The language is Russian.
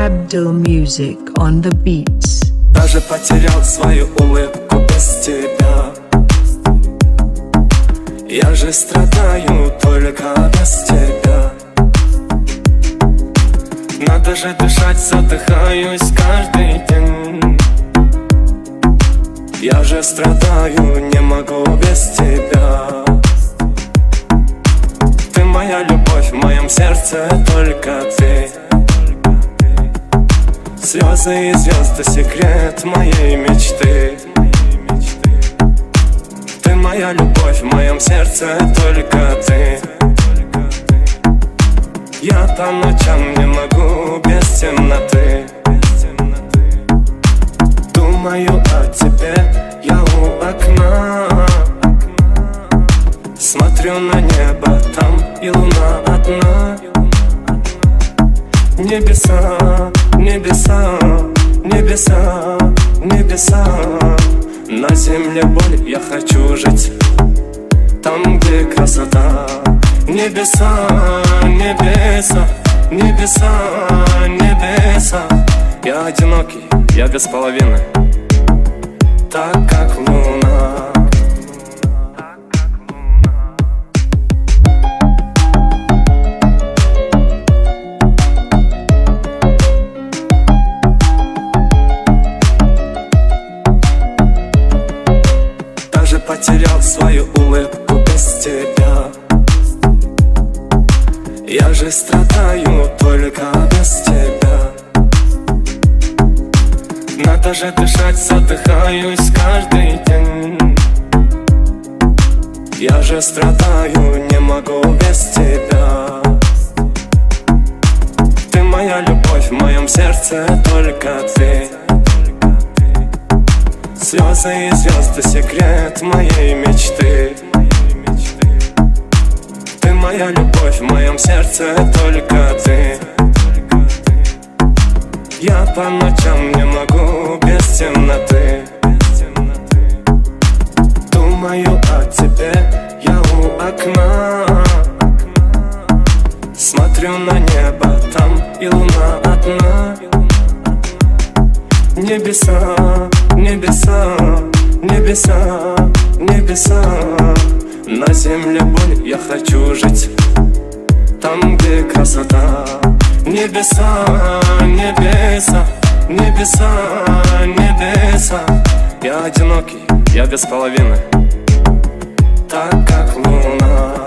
Abdul Music on the beats. Даже потерял свою улыбку без тебя. Я же страдаю только без тебя. Надо же дышать, задыхаюсь каждый день. Я же страдаю, не могу без тебя. Ты моя любовь, в моем сердце только ты. Слезы и звезды, секрет моей мечты. Ты моя любовь, в моем сердце только ты. Я по ночам не могу без темноты. Думаю о тебе, я у окна. Смотрю на небо, там и луна одна. Небеса, небеса, небеса, небеса. На земле боль, я хочу жить там, где красота. Небеса, небеса, небеса, небеса. Я одинокий, я без половины, так как луна. Даже потерял свою улыбку без тебя. Я же страдаю только без тебя. Надо же дышать, задыхаюсь каждый день. Я же страдаю, не могу без тебя. Ты моя любовь, в моем сердце только ты. Слезы и звезды, секрет моей мечты. Ты моя любовь, в моем сердце только ты. Я по ночам не могу без темноты. Думаю о тебе, я у окна. Смотрю на небо, там и луна одна. Небеса, небеса, небеса, небеса. На земле боль, я хочу жить там, где красота. Небеса, небеса, небеса, небеса. Я одинокий, я без половины, так как луна.